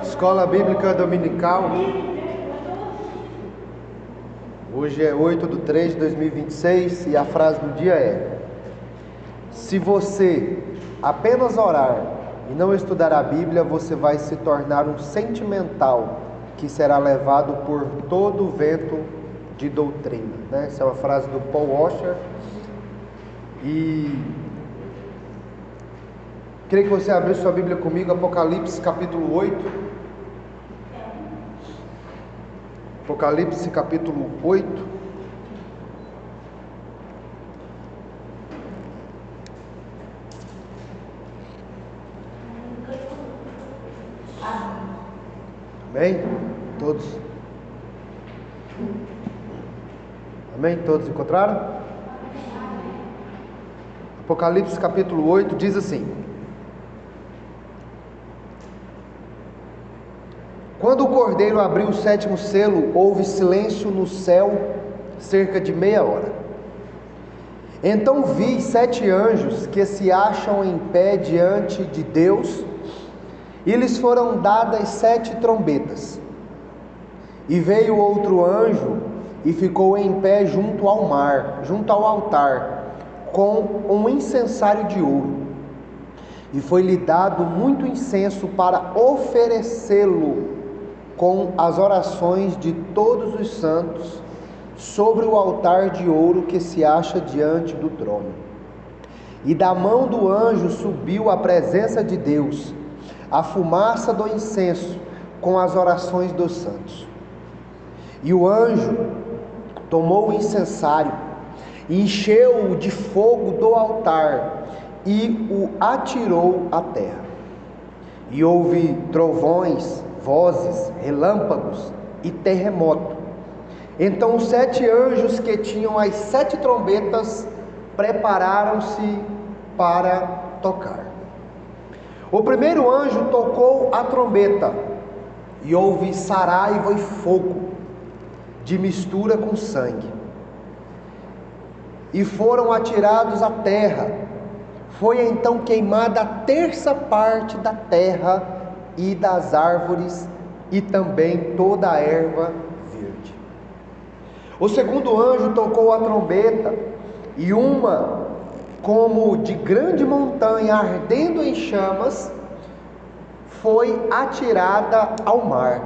Escola Bíblica Dominical. Hoje é 8/3/2026 e a frase do dia é: se você apenas orar e não estudar a Bíblia, você vai se tornar um sentimental que será levado por todo o vento de doutrina, né? Essa é uma frase do Paul Washer. E queria que você abrisse sua Bíblia comigo, Apocalipse capítulo 8. Apocalipse capítulo 8. Amém? Todos? Amém? Todos encontraram? Apocalipse capítulo 8 diz assim: quando o Cordeiro abriu o 7º selo, houve silêncio no céu cerca de meia hora. Então vi 7 anjos que se acham em pé diante de Deus, e lhes foram dadas 7 trombetas. E veio outro anjo e ficou em pé junto ao mar, junto ao altar, com um incensário de ouro. E foi-lhe dado muito incenso para oferecê-lo com as orações de todos os santos sobre o altar de ouro que se acha diante do trono. E da mão do anjo subiu à presença de Deus a fumaça do incenso com as orações dos santos. E o anjo tomou o incensário, encheu-o de fogo do altar e o atirou à terra. E houve trovões, vozes, relâmpagos e terremoto. Então os 7 anjos que tinham as 7 trombetas prepararam-se para tocar. O primeiro anjo tocou a trombeta e houve saraiva e fogo de mistura com sangue, e foram atirados à terra. Foi então queimada a 1/3 da terra e das árvores, e também toda a erva verde. O segundo anjo tocou a trombeta, e uma como de grande montanha ardendo em chamas foi atirada ao mar,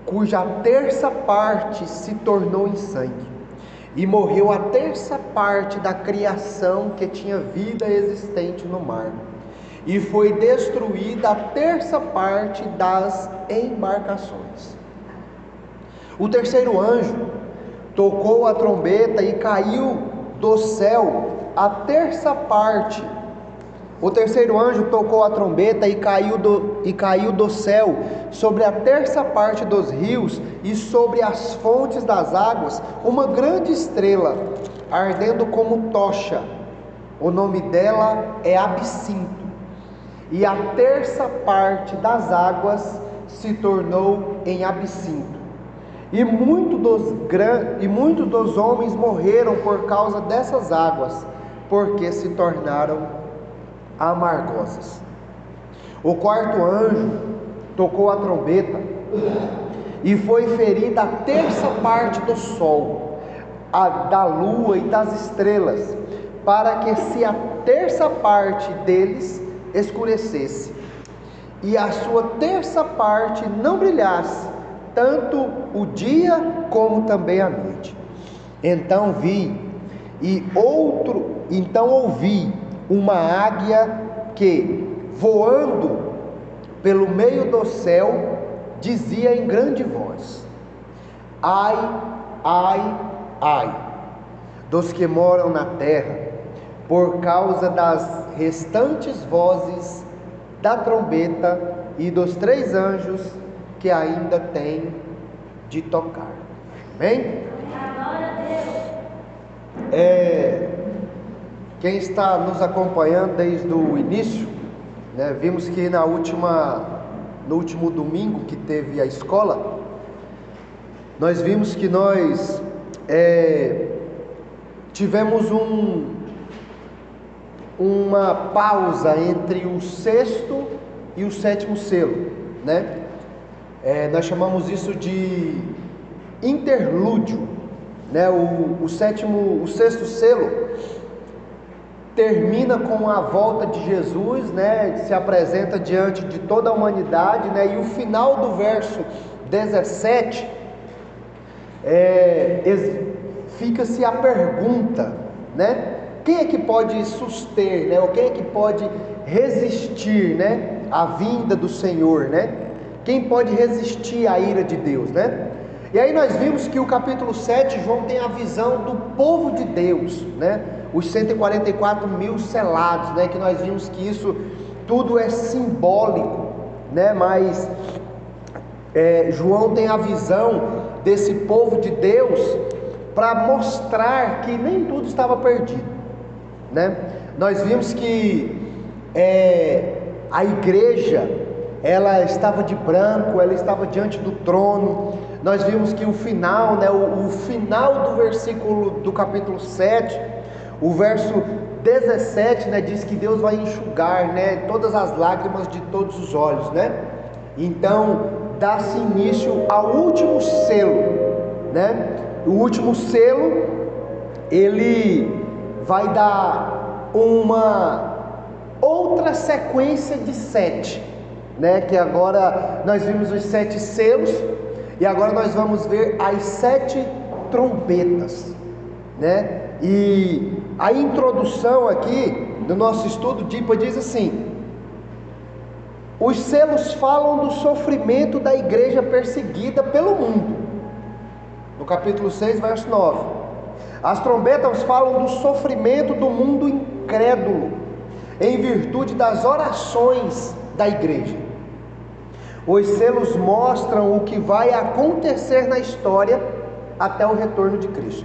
cuja 1/3 parte se tornou em sangue, e morreu a 1/3 parte da criação que tinha vida existente no mar, e foi destruída a 1/3 parte das embarcações. O terceiro anjo tocou a trombeta e caiu do céu a 1/3 parte. O terceiro anjo tocou a trombeta e caiu do céu sobre a 1/3 parte dos rios e sobre as fontes das águas uma grande estrela, ardendo como tocha. O nome dela é Absinto. E a 1/3 parte das águas se tornou em absinto. E muitos dos homens morreram por causa dessas águas, porque se tornaram amargosas. O quarto anjo tocou a trombeta e foi ferida a 1/3 parte do sol, da lua e das estrelas, para que se a 1/3 parte deles escurecesse e a sua 1/3 parte não brilhasse, tanto o dia como também a noite. Então ouvi uma águia que, voando pelo meio do céu, dizia em grande voz: ai, ai, ai, dos que moram na terra, por causa das restantes vozes da trombeta e dos 3 anjos que ainda têm de tocar. Amém? Quem está nos acompanhando desde o início, né, vimos que no último domingo que teve a escola, nós vimos que nós tivemos uma pausa entre o 6º e o sétimo selo, né? Nós chamamos isso de interlúdio, né? O sexto selo termina com a volta de Jesus, né? Se apresenta diante de toda a humanidade, né? E o final do verso 17 fica-se a pergunta, né? Quem é que pode suster, né? Ou quem é que pode resistir, né? À vinda do Senhor, né? Quem pode resistir à ira de Deus, né? E aí nós vimos que o capítulo 7, João tem a visão do povo de Deus, né? Os 144 mil selados, né? Que nós vimos que isso tudo é simbólico, né? Mas João tem a visão desse povo de Deus para mostrar que nem tudo estava perdido, né? Nós vimos que a igreja, ela estava de branco, ela estava diante do trono. Nós vimos que o final, né, o final do versículo do capítulo 7, o verso 17, né, diz que Deus vai enxugar, né, todas as lágrimas de todos os olhos, né? Então dá-se início ao último selo, né? O último selo, ele vai dar uma outra sequência de 7, né? Que agora nós vimos os 7 selos, e agora nós vamos ver as 7 trombetas, né? E a introdução aqui do nosso estudo diz assim: os selos falam do sofrimento da igreja perseguida pelo mundo, no capítulo 6, verso 9. As trombetas falam do sofrimento do mundo incrédulo, em virtude das orações da igreja. Os selos mostram o que vai acontecer na história até o retorno de Cristo,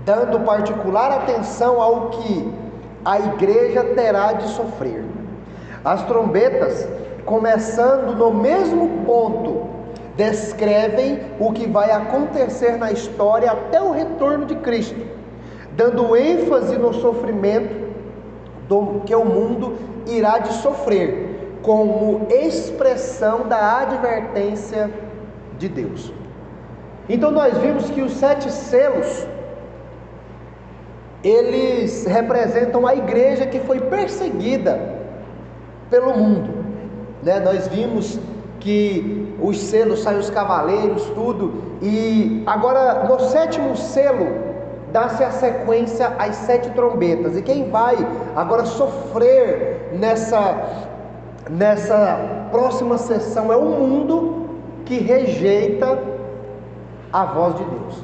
dando particular atenção ao que a igreja terá de sofrer. As trombetas, começando no mesmo ponto, descrevem o que vai acontecer na história até o retorno de Cristo, dando ênfase no sofrimento que o mundo irá de sofrer, como expressão da advertência de Deus. Então nós vimos que os 7 selos, eles representam a igreja que foi perseguida pelo mundo, né? Nós vimos que os selos, saem os cavaleiros, tudo, e agora no 7º selo dá-se a sequência às 7 trombetas, e quem vai agora sofrer nessa próxima sessão é o mundo que rejeita a voz de Deus.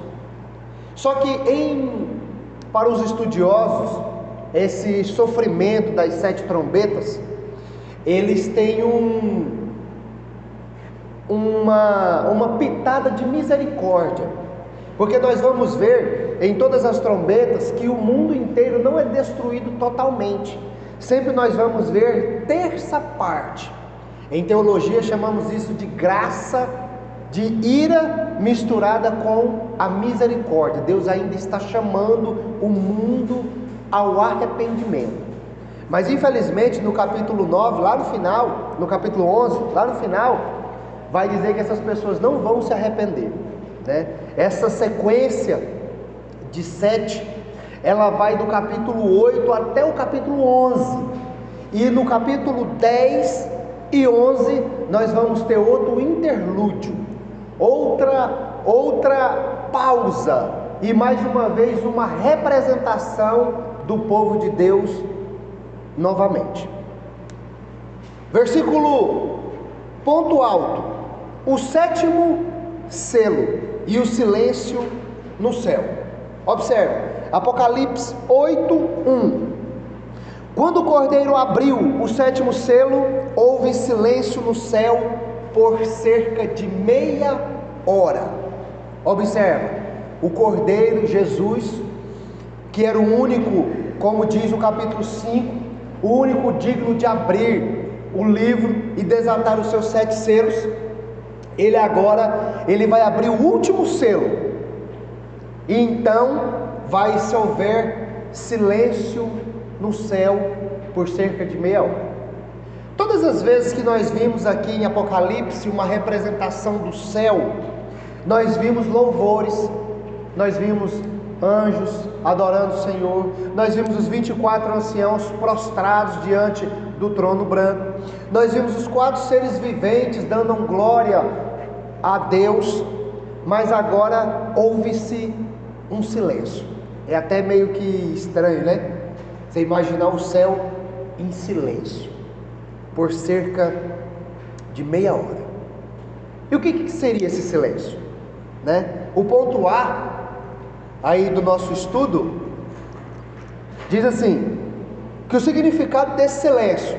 Só que para os estudiosos, esse sofrimento das 7 trombetas, eles têm uma pitada de misericórdia, porque nós vamos ver em todas as trombetas que o mundo inteiro não é destruído totalmente. Sempre nós vamos ver terça parte. Em teologia chamamos isso de graça, de ira misturada com a misericórdia. Deus ainda está chamando o mundo ao arrependimento. Mas infelizmente no capítulo 9, lá no final, no capítulo 11, lá no final, vai dizer que essas pessoas não vão se arrepender, né? Essa sequência de 7, ela vai do capítulo 8 até o capítulo 11, e no capítulo 10 e 11 nós vamos ter outro interlúdio, outra pausa, e mais uma vez uma representação do povo de Deus novamente. Versículo ponto alto: o 7º selo e o silêncio no céu. Observe, Apocalipse 8:1. Quando o Cordeiro abriu o 7º selo, houve silêncio no céu por cerca de meia hora. Observe, o Cordeiro Jesus, que era o único, como diz o capítulo 5, o único digno de abrir o livro e desatar os seus 7 selos, ele vai abrir o último selo, e então vai se houver silêncio no céu por cerca de meia hora. Todas as vezes que nós vimos aqui em Apocalipse uma representação do céu, nós vimos louvores, nós vimos anjos adorando o Senhor, nós vimos os 24 anciãos prostrados diante do trono branco, nós vimos os 4 seres viventes dando glória a Deus, mas agora ouve-se um silêncio. É até meio que estranho, né? Você imaginar o céu em silêncio por cerca de meia hora. E o que seria esse silêncio, né? O ponto A aí do nosso estudo diz assim, que o significado desse silêncio,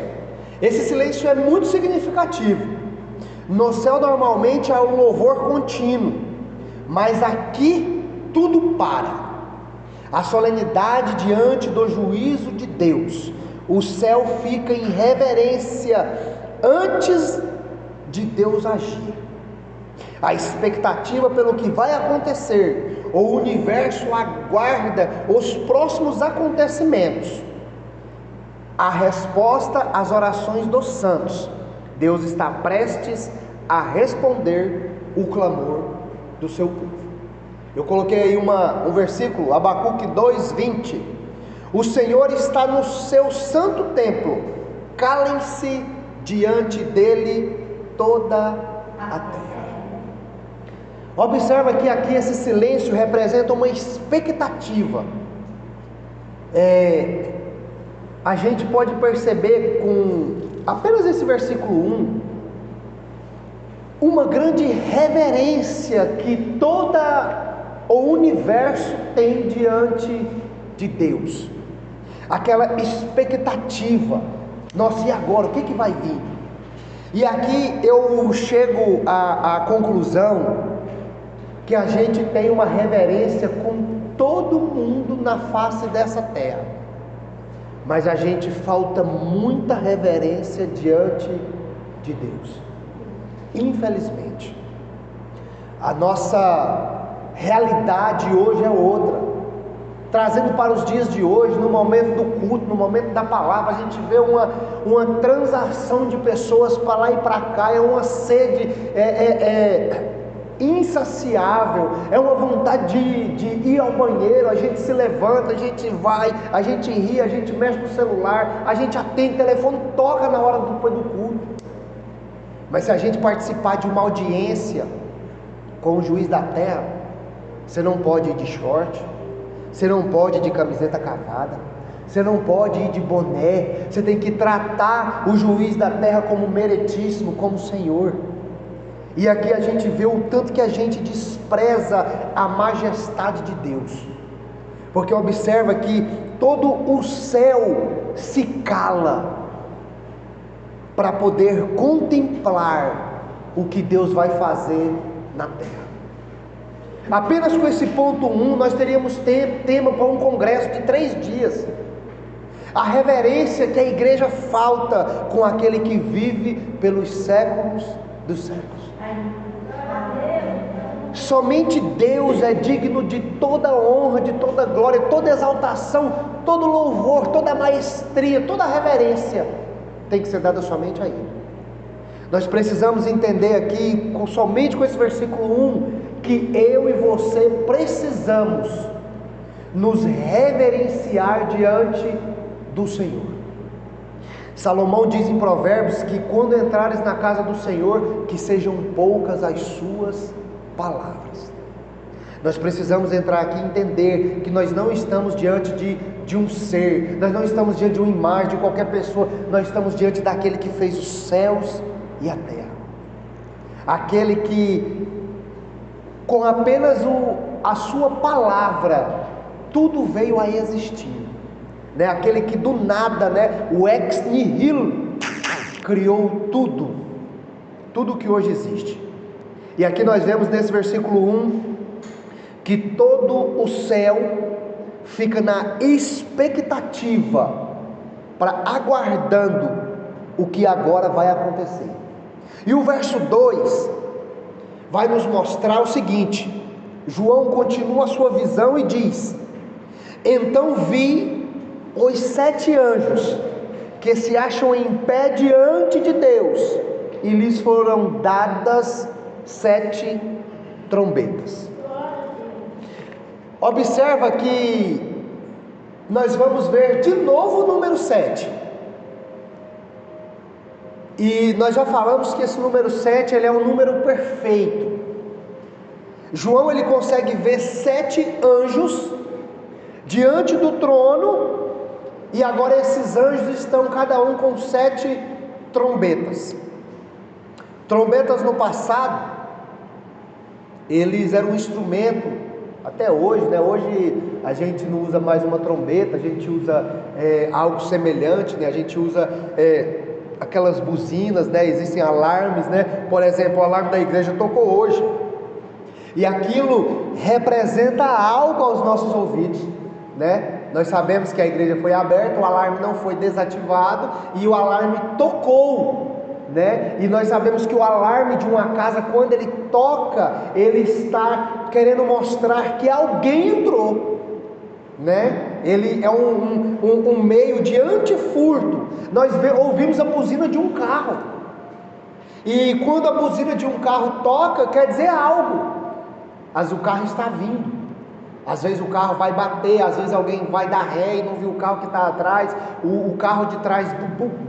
esse silêncio é muito significativo. No céu normalmente há um louvor contínuo, mas aqui tudo para. A solenidade diante do juízo de Deus, o céu fica em reverência antes de Deus agir. A expectativa pelo que vai acontecer, o universo aguarda os próximos acontecimentos, a resposta às orações dos santos. Deus está prestes a responder o clamor do seu povo. Eu coloquei aí um versículo, Abacuque 2:20. O Senhor está no seu santo templo, calem-se diante dele toda a terra. Observa que aqui esse silêncio representa uma expectativa. A gente pode perceber com apenas esse versículo 1, uma grande reverência que todo o universo tem diante de Deus. Aquela expectativa, nossa, e agora? O que vai vir? E aqui eu chego à conclusão que a gente tem uma reverência com todo mundo na face dessa terra, mas a gente falta muita reverência diante de Deus. Infelizmente, a nossa realidade hoje é outra. Trazendo para os dias de hoje, no momento do culto, no momento da palavra, a gente vê uma transação de pessoas para lá e para cá, é uma sede insaciável, é uma vontade de ir ao banheiro. A gente se levanta, a gente vai, a gente ri, a gente mexe no celular, a gente atende o telefone, toca na hora do culto. Mas se a gente participar de uma audiência com o juiz da terra, você não pode ir de short, você não pode ir de camiseta cavada, você não pode ir de boné, você tem que tratar o juiz da terra como meritíssimo, como Senhor. E aqui a gente vê o tanto que a gente despreza a majestade de Deus, porque observa que todo o céu se cala para poder contemplar o que Deus vai fazer na terra. Apenas com esse ponto 1 nós teríamos tema para um congresso de 3 dias. A reverência que a igreja falta com aquele que vive pelos séculos dos séculos. Somente Deus é digno de toda honra, de toda glória, toda exaltação, todo louvor, toda maestria, toda reverência tem que ser dada somente a Ele. Nós precisamos entender aqui, somente com esse versículo 1, que eu e você precisamos nos reverenciar diante do Senhor. Salomão diz em Provérbios que quando entrares na casa do Senhor, que sejam poucas as suas palavras. Nós precisamos entrar aqui e entender que nós não estamos diante de um ser, nós não estamos diante de uma imagem de qualquer pessoa, nós estamos diante daquele que fez os céus e a terra, aquele que com apenas a sua palavra tudo veio a existir, né? Aquele que do nada, né? O ex nihilo criou tudo que hoje existe. E aqui nós vemos nesse versículo 1 que todo o céu fica na expectativa, aguardando o que agora vai acontecer. E o verso 2 vai nos mostrar o seguinte: João continua a sua visão e diz: então vi os 7 anjos que se acham em pé diante de Deus, e lhes foram dadas 7 trombetas. Observa que nós vamos ver de novo o número 7. E nós já falamos que esse número 7 ele é um número perfeito. João ele consegue ver 7 anjos diante do trono, e agora esses anjos estão cada um com 7 trombetas. Trombetas no passado, eles eram um instrumento, até hoje, né? Hoje a gente não usa mais uma trombeta, a gente usa algo semelhante, né? A gente usa aquelas buzinas, né? Existem alarmes, né? Por exemplo, o alarme da igreja tocou hoje, e aquilo representa algo aos nossos ouvidos, né? Nós sabemos que a igreja foi aberta, o alarme não foi desativado e o alarme tocou, né? E nós sabemos que o alarme de uma casa, quando ele toca, ele está querendo mostrar que alguém entrou, né? Ele é um meio de antifurto. Nós ouvimos a buzina de um carro, e quando a buzina de um carro toca, quer dizer algo. Mas o carro está vindo. Às vezes o carro vai bater, às vezes alguém vai dar ré e não viu o carro que está atrás, o carro de trás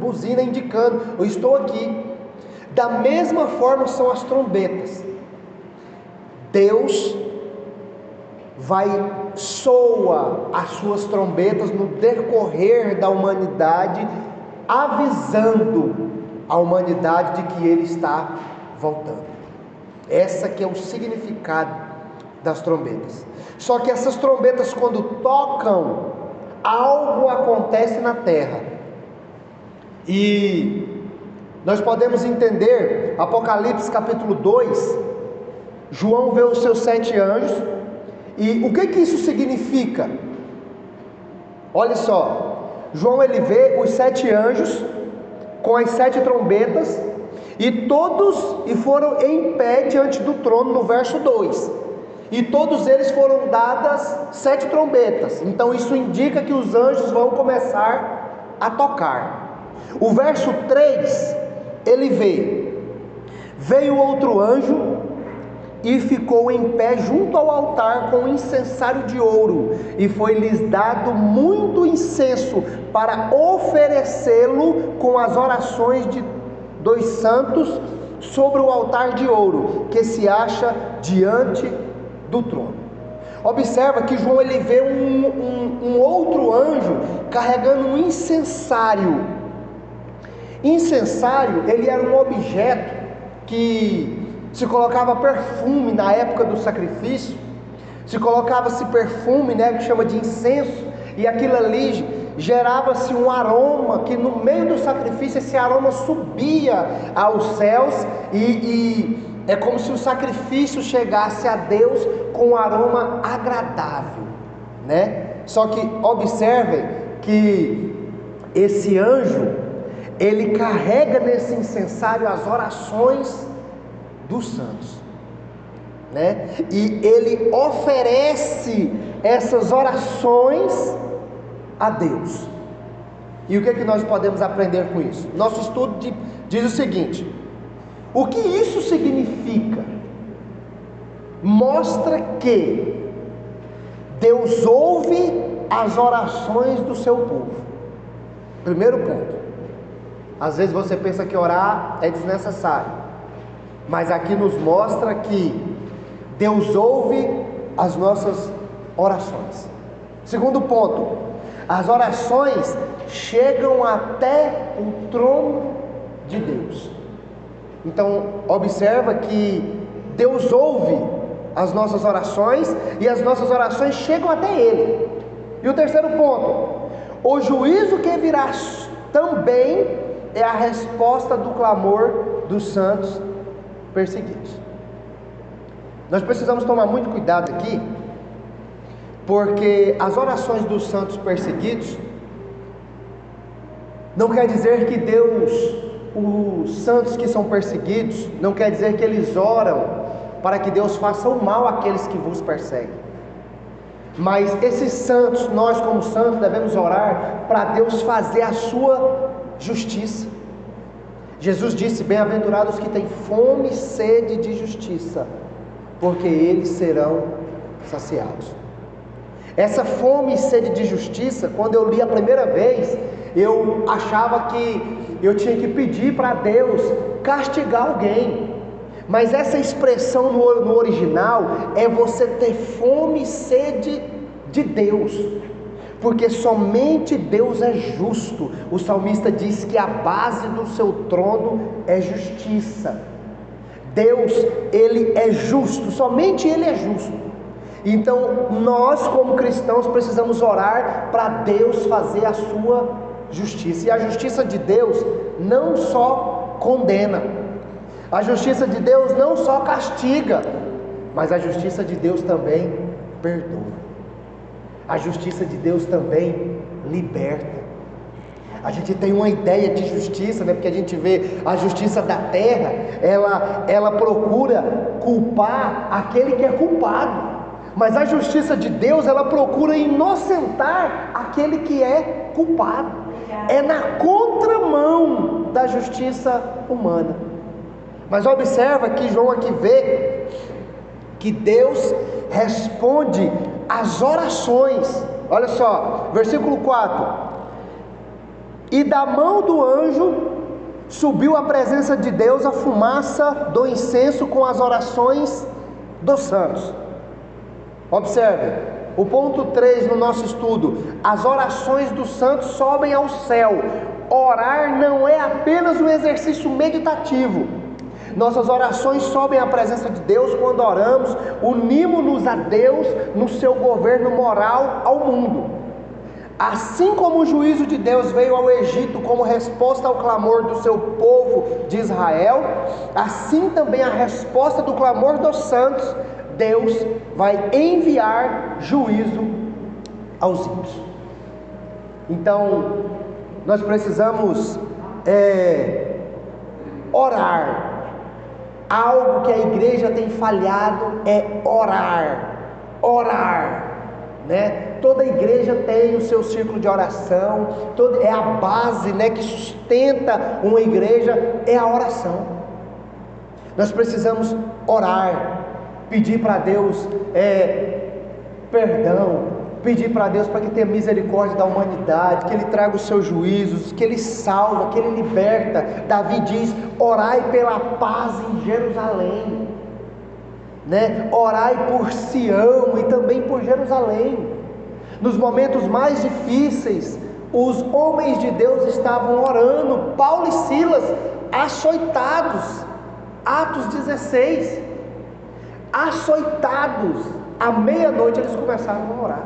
buzina indicando: eu estou aqui. Da mesma forma são as trombetas. Deus soa as suas trombetas no decorrer da humanidade, avisando a humanidade de que Ele está voltando. Essa que é o significado das trombetas. Só que essas trombetas, quando tocam, algo acontece na terra. E nós podemos entender, Apocalipse capítulo 2, João vê os seus 7 anjos, e o que isso significa? Olha só, João ele vê os 7 anjos com as 7 trombetas, e foram em pé diante do trono, no verso 2. E todos eles foram dadas 7 trombetas. Então isso indica que os anjos vão começar a tocar. O verso 3, ele veio outro anjo e ficou em pé junto ao altar com um incensário de ouro, e foi-lhes dado muito incenso para oferecê-lo com as orações dos santos sobre o altar de ouro que se acha diante do trono. Observa que João ele vê um outro anjo carregando um incensário. Incensário, ele era um objeto que se colocava perfume na época do sacrifício. Se colocava-se perfume, né, que chama de incenso, e aquilo ali gerava-se um aroma, que no meio do sacrifício esse aroma subia aos céus, e é como se o sacrifício chegasse a Deus com um aroma agradável, né? Só que observem que esse anjo, ele carrega nesse incensário as orações dos santos, né? E ele oferece essas orações a Deus. E o que é que nós podemos aprender com isso? Nosso estudo diz o seguinte: o que isso significa? Mostra que Deus ouve as orações do seu povo. Primeiro ponto. Às vezes você pensa que orar é desnecessário, mas aqui nos mostra que Deus ouve as nossas orações. Segundo ponto, as orações chegam até o trono de Deus. Então observa que Deus ouve as nossas orações, e as nossas orações chegam até Ele. E o terceiro ponto, o juízo que virá também é a resposta do clamor dos santos perseguidos. Nós precisamos tomar muito cuidado aqui, porque as orações dos santos perseguidos não quer dizer que Deus, os santos que são perseguidos, não quer dizer que eles oram para que Deus faça o mal àqueles que vos perseguem. Mas esses santos, nós como santos devemos orar para Deus fazer a sua justiça. Jesus disse: bem-aventurados que têm fome e sede de justiça, porque eles serão saciados. Essa fome e sede de justiça, quando eu li a primeira vez, eu achava que eu tinha que pedir para Deus castigar alguém. Mas essa expressão no original é você ter fome e sede de Deus, porque somente Deus é justo. O salmista diz que a base do seu trono é justiça. Deus, Ele é justo, somente Ele é justo. Então nós como cristãos precisamos orar para Deus fazer a sua justiça. E a justiça de Deus não só condena, a justiça de Deus não só castiga, mas a justiça de Deus também perdoa. A justiça de Deus também liberta. A gente tem uma ideia de justiça, né? Porque a gente vê a justiça da terra, ela procura culpar aquele que é culpado. Mas a justiça de Deus, ela procura inocentar aquele que é culpado. É na contramão da justiça humana. Mas observa que João aqui vê que Deus responde às orações. Olha só, versículo 4: e da mão do anjo subiu à presença de Deus a fumaça do incenso com as orações dos santos. Observe, o ponto 3 no nosso estudo: as orações dos santos sobem ao céu. Orar não é apenas um exercício meditativo. Nossas orações sobem à presença de Deus quando oramos, unimos-nos a Deus no seu governo moral ao mundo. Assim como o juízo de Deus veio ao Egito como resposta ao clamor do seu povo de Israel, assim também a resposta do clamor dos santos, Deus vai enviar juízo aos ímpios. Então, nós precisamos orar. Algo que a igreja tem falhado é orar, né? Toda igreja tem o seu círculo de oração, é a base, né, que sustenta uma igreja, é a oração. Nós precisamos orar, pedir para Deus perdão, pedir para Deus para que tenha misericórdia da humanidade, que Ele traga os seus juízos, que Ele salva, que Ele liberta. Davi diz: orai pela paz em Jerusalém, né? Orai por Sião e também por Jerusalém. Nos momentos mais difíceis, os homens de Deus estavam orando. Paulo e Silas açoitados, Atos 16, açoitados, à meia-noite eles começaram a orar,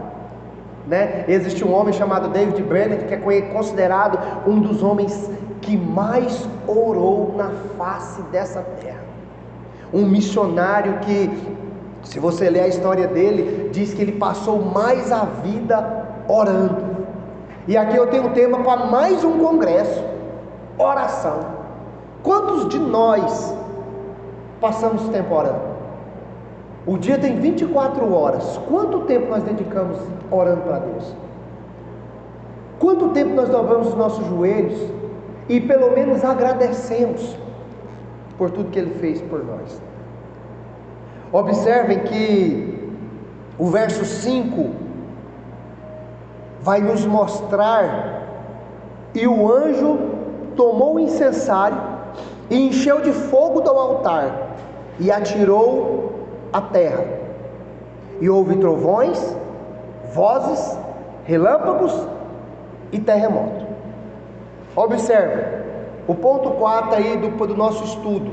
né? Existe um homem chamado David Brainerd, que é considerado um dos homens que mais orou na face dessa terra. Um missionário que, se você ler a história dele, diz que ele passou mais a vida orando. E aqui eu tenho um tema para mais um congresso: oração. Quantos de nós passamos tempo orando? O dia tem 24 horas. Quanto tempo nós dedicamos orando para Deus? Quanto tempo nós dobramos os nossos joelhos e pelo menos agradecemos por tudo que Ele fez por nós? Observem que o verso 5 vai nos mostrar: e o anjo tomou o incensário e encheu de fogo do altar e atirou a terra, e houve trovões, vozes, relâmpagos e terremoto. Observe o ponto 4 aí do nosso estudo: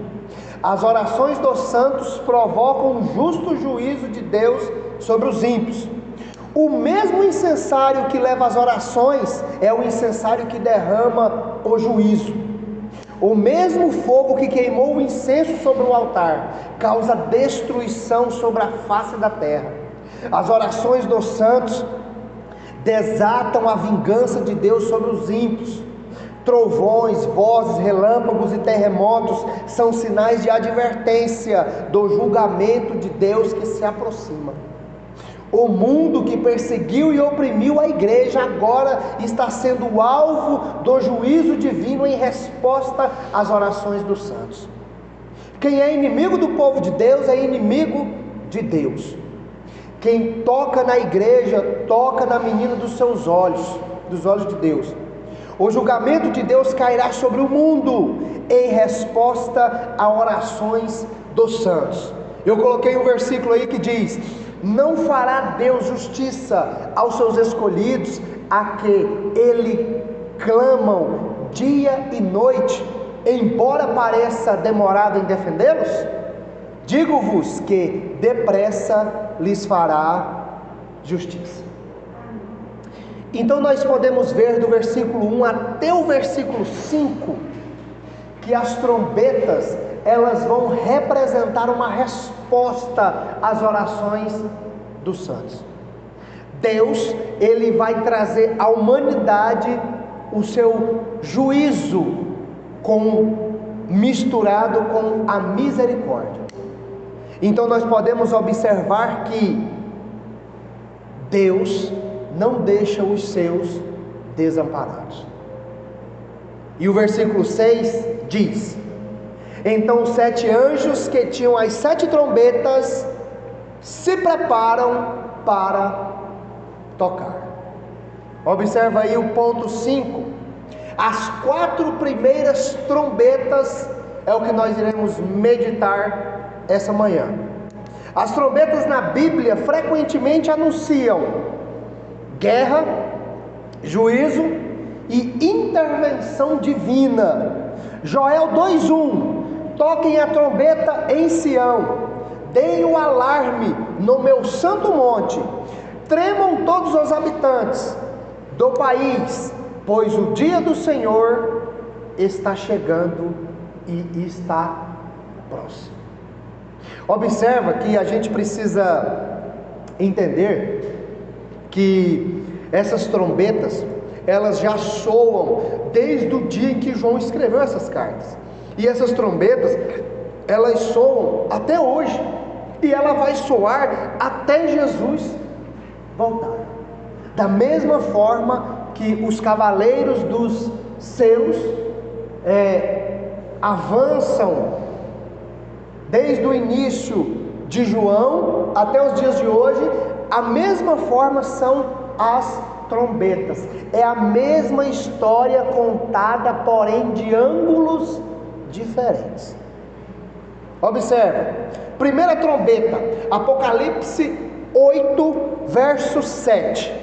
as orações dos santos provocam o justo juízo de Deus sobre os ímpios. O mesmo incensário que leva as orações é o incensário que derrama o juízo. O mesmo fogo que queimou o incenso sobre o altar causa destruição sobre a face da terra. As orações dos santos desatam a vingança de Deus sobre os ímpios. Trovões, vozes, relâmpagos e terremotos são sinais de advertência do julgamento de Deus que se aproxima. O mundo que perseguiu e oprimiu a igreja agora está sendo alvo do juízo divino em resposta às orações dos santos. Quem é inimigo do povo de Deus é inimigo de Deus. Quem toca na igreja, toca na menina dos seus olhos, dos olhos de Deus. O julgamento de Deus cairá sobre o mundo em resposta a orações dos santos. Eu coloquei um versículo aí que diz: não fará Deus justiça aos seus escolhidos, a que ele clamam dia e noite, embora pareça demorado em defendê-los? Digo-vos que depressa lhes fará justiça. Então nós podemos ver do versículo 1 até o versículo 5 que as trombetas, elas vão representar uma resposta às orações dos santos. Deus, ele vai trazer à humanidade o seu juízo misturado com a misericórdia. Então nós podemos observar que Deus não deixa os seus desamparados. E o versículo 6 diz: então os 7 anjos que tinham as 7 trombetas se preparam para tocar. Observa aí o ponto 5. As 4 primeiras trombetas é o que nós iremos meditar essa manhã. As trombetas na Bíblia frequentemente anunciam guerra, juízo e intervenção divina. Joel 2:1: toquem a trombeta em Sião, deem o alarme no meu santo monte, tremam todos os habitantes do país, pois o dia do Senhor está chegando e está próximo. Observa que a gente precisa entender que essas trombetas, elas já soam desde o dia em que João escreveu essas cartas. E essas trombetas, elas soam até hoje. E ela vai soar até Jesus voltar. Da mesma forma que os cavaleiros dos selos avançam desde o início de João até os dias de hoje, a mesma forma são as trombetas. É a mesma história contada, porém de ângulos diferentes. Observa, primeira trombeta, Apocalipse 8, verso 7.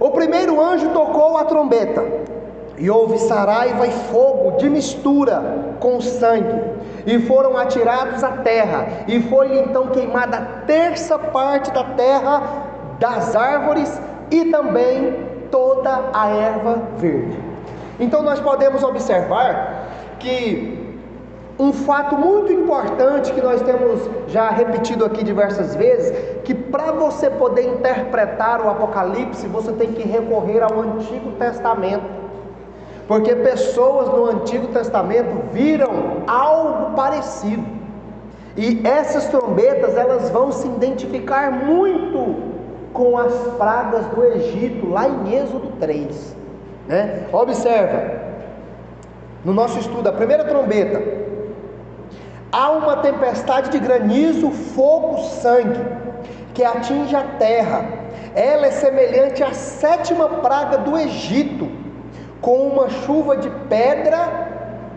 O primeiro anjo tocou a trombeta, e houve saraiva e fogo de mistura com sangue, e foram atirados à terra, e foi então queimada a terça parte da terra, das árvores e também toda a erva verde. Então nós podemos observar que um fato muito importante que nós temos já repetido aqui diversas vezes, que para você poder interpretar o Apocalipse, você tem que recorrer ao Antigo Testamento, porque pessoas no Antigo Testamento viram algo parecido, e essas trombetas, elas vão se identificar muito com as pragas do Egito, lá em Êxodo 3, né? Observa, no nosso estudo, a primeira trombeta: há uma tempestade de granizo, fogo, sangue, que atinge a terra. Ela é semelhante à 7ª praga do Egito, com uma chuva de pedra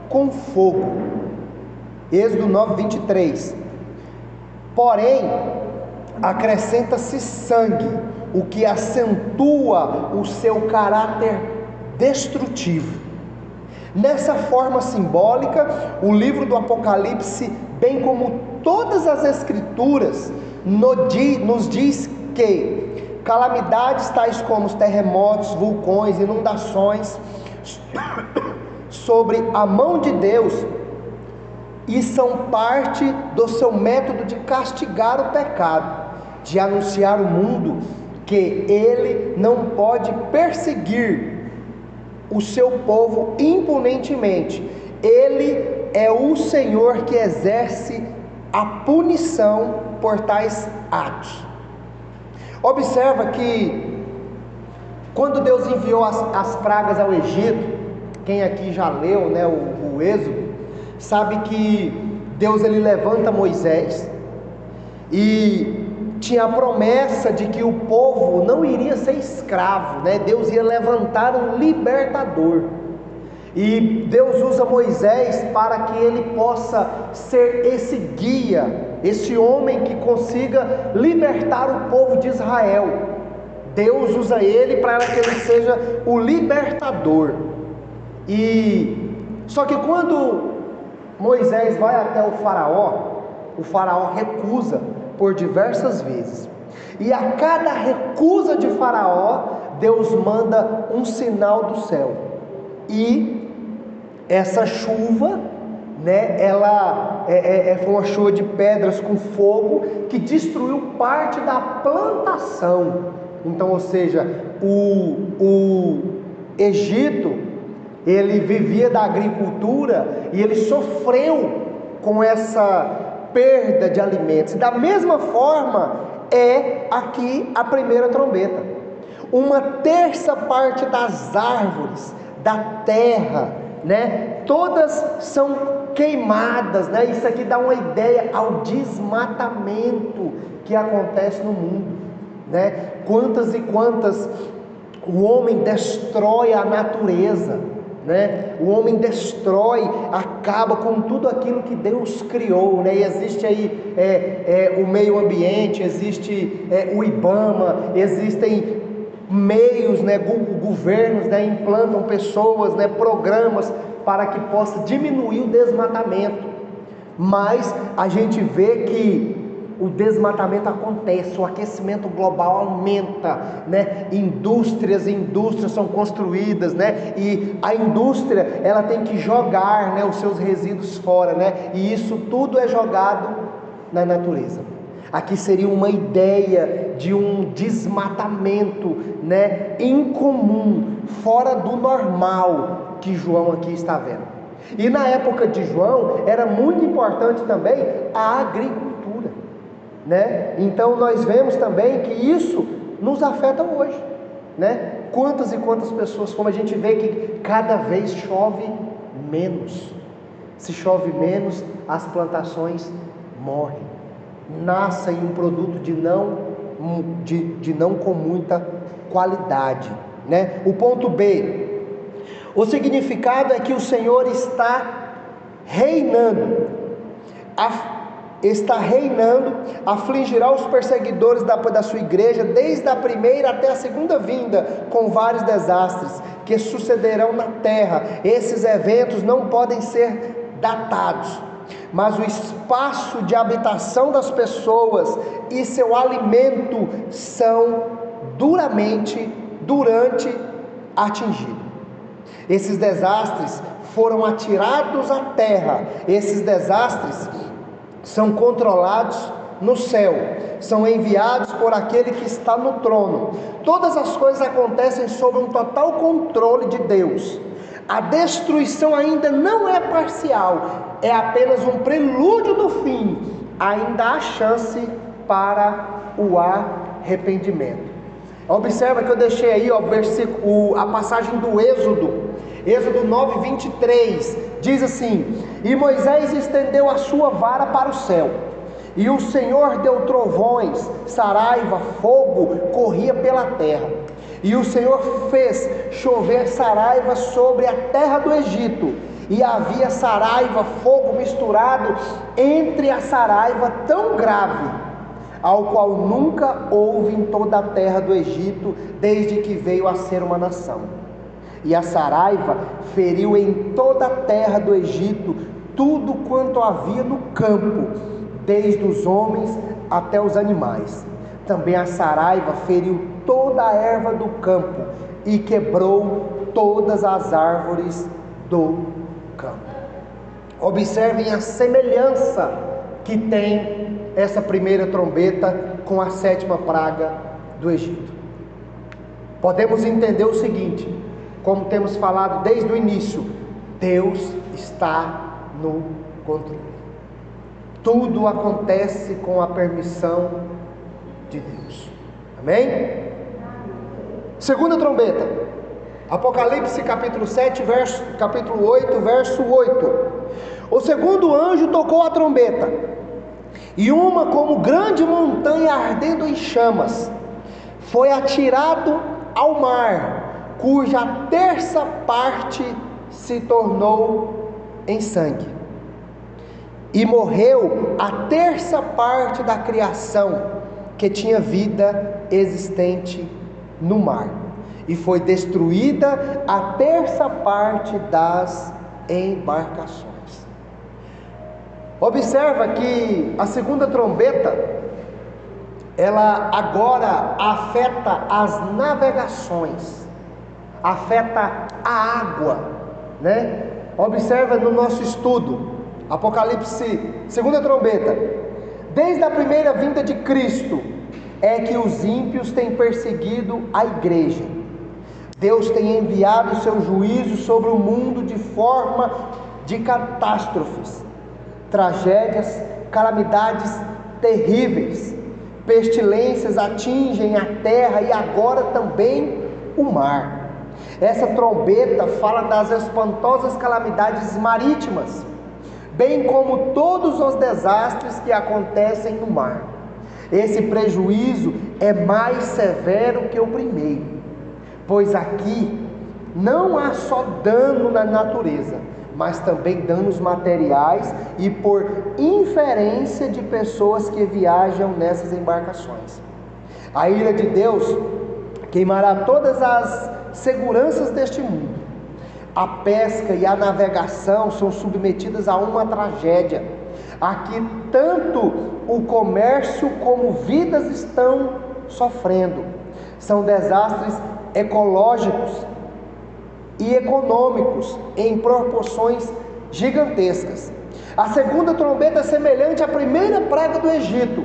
com fogo. Êxodo 9, 23. Porém, acrescenta-se sangue, o que acentua o seu caráter destrutivo. Nessa forma simbólica, o livro do Apocalipse, bem como todas as escrituras, nos diz que calamidades tais como os terremotos, vulcões, inundações, sobre a mão de Deus, e são parte do seu método de castigar o pecado, de anunciar ao mundo que ele não pode perseguir o seu povo impunemente. Ele é o Senhor que exerce a punição por tais atos. Observa que quando Deus enviou as pragas ao Egito, quem aqui já leu, né, o Êxodo, sabe que Deus ele levanta Moisés e tinha a promessa de que o povo não iria ser escravo, né? Deus ia levantar um libertador. E Deus usa Moisés para que ele possa ser esse guia, esse homem que consiga libertar o povo de Israel. Deus usa ele para que ele seja o libertador. E só que quando Moisés vai até o faraó recusa por diversas vezes. E a cada recusa de Faraó, Deus manda um sinal do céu. E essa chuva, né, ela foi uma chuva de pedras com fogo que destruiu parte da plantação. Então, ou seja, o Egito, ele vivia da agricultura e ele sofreu com essa perda de alimentos. Da mesma forma é aqui a primeira trombeta. Uma terça parte das árvores da terra, né, todas são queimadas, né? Isso aqui dá uma ideia ao desmatamento que acontece no mundo, né? Quantas e quantas o homem destrói a natureza, né? O homem destrói, acaba com tudo aquilo que Deus criou, né? E existe aí o meio ambiente, existe o IBAMA, existem meios, né? Governos, né? Implantam pessoas, né? Programas para que possa diminuir o desmatamento, mas a gente vê que o desmatamento acontece, o aquecimento global aumenta, né? Indústrias são construídas, né? E a indústria, ela tem que jogar, né, os seus resíduos fora, né? E isso tudo é jogado na natureza. Aqui seria uma ideia de um desmatamento, né, incomum, fora do normal que João aqui está vendo. E na época de João era muito importante também a agricultura, né? Então nós vemos também que isso nos afeta hoje, né? Quantas e quantas pessoas, como a gente vê que cada vez chove menos. Se chove menos, as plantações morrem, nascem um produto de não com muita qualidade, né? O ponto B, o significado é que o Senhor está reinando, afligirá os perseguidores da sua igreja, desde a primeira até a segunda vinda, com vários desastres que sucederão na terra. Esses eventos não podem ser datados, mas o espaço de habitação das pessoas e seu alimento são durante atingidos. Esses desastres foram atirados à terra. Esses desastres são controlados no céu, são enviados por aquele que está no trono. Todas as coisas acontecem sob um total controle de Deus. A destruição ainda não é parcial, é apenas um prelúdio do fim. Ainda há chance para o arrependimento. Observa que eu deixei aí, a passagem do Êxodo 9:23, diz assim: e Moisés estendeu a sua vara para o céu, e o Senhor deu trovões, saraiva, fogo corria pela terra, e o Senhor fez chover saraiva sobre a terra do Egito, e havia saraiva, fogo misturado entre a saraiva, tão grave, ao qual nunca houve em toda a terra do Egito, desde que veio a ser uma nação. E a saraiva feriu em toda a terra do Egito tudo quanto havia no campo, desde os homens até os animais. Também a saraiva feriu toda a erva do campo e quebrou todas as árvores do campo. Observem a semelhança que tem essa primeira trombeta com a sétima praga do Egito. Podemos entender o seguinte, como temos falado desde o início: Deus está no controle. Tudo acontece com a permissão de Deus. Amém? Segunda trombeta, Apocalipse capítulo 7, capítulo 8, verso 8. O segundo anjo tocou a trombeta, e uma como grande montanha ardendo em chamas foi atirado ao mar, cuja terça parte se tornou em sangue. E morreu a terça parte da criação que tinha vida existente no mar, e foi destruída a terça parte das embarcações. Observa que a segunda trombeta, ela agora afeta as navegações, afeta a água, né? Observa no nosso estudo, Apocalipse, segunda trombeta, desde a primeira vinda de Cristo, é que os ímpios têm perseguido a igreja. Deus tem enviado o seu juízo sobre o mundo de forma de catástrofes, tragédias, calamidades terríveis, pestilências atingem a terra e agora também o mar. Essa trombeta fala das espantosas calamidades marítimas, bem como todos os desastres que acontecem no mar. Esse prejuízo é mais severo que o primeiro, pois aqui não há só dano na natureza, mas também danos materiais e por inferência de pessoas que viajam nessas embarcações. A ira de Deus queimará todas as seguranças deste mundo. A pesca e a navegação são submetidas a uma tragédia. Aqui tanto o comércio como vidas estão sofrendo. São desastres ecológicos e econômicos em proporções gigantescas. A segunda trombeta é semelhante à primeira praga do Egito,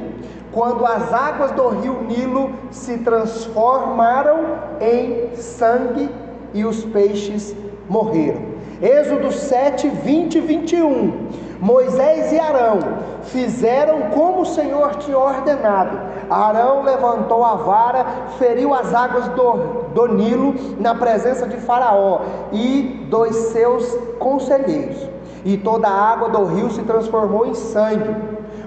quando as águas do rio Nilo se transformaram em sangue e os peixes morreram. Êxodo 7, 20 e 21. Moisés e Arão fizeram como o Senhor tinha ordenado. Arão levantou a vara, feriu as águas do Nilo na presença de Faraó e dos seus conselheiros, e toda a água do rio se transformou em sangue.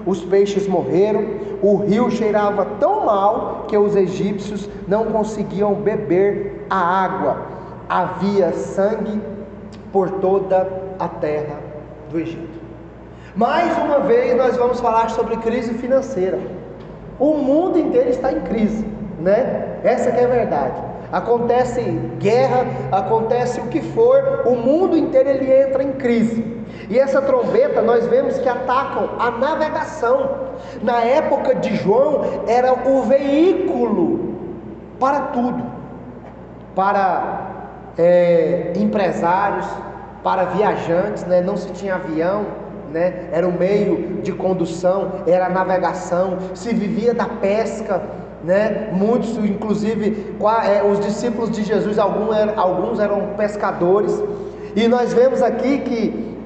Os peixes morreram, o rio cheirava tão mal que os egípcios não conseguiam beber a água. Havia sangue por toda a terra do Egito. Mais uma vez nós vamos falar sobre crise financeira. O mundo inteiro está em crise, né? Essa que é a verdade. Acontece guerra, acontece o que for, o mundo inteiro ele entra em crise. E essa trombeta nós vemos que atacam a navegação. Na época de João era o veículo para tudo, para empresários, para viajantes, né? Não se tinha avião, né? Era o meio de condução, era a navegação, se vivia da pesca, né? Muitos, inclusive os discípulos de Jesus, alguns eram pescadores. E nós vemos aqui que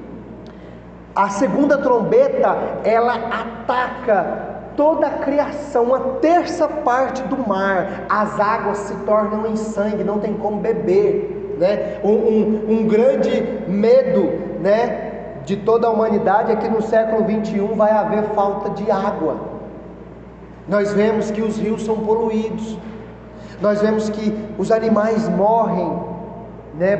a segunda trombeta, ela ataca toda a criação, uma terça parte do mar. As águas se tornam em sangue, não tem como beber, né? Um grande medo, né, de toda a humanidade é que no século 21 vai haver falta de água. Nós vemos que os rios são poluídos, nós vemos que os animais morrem, né,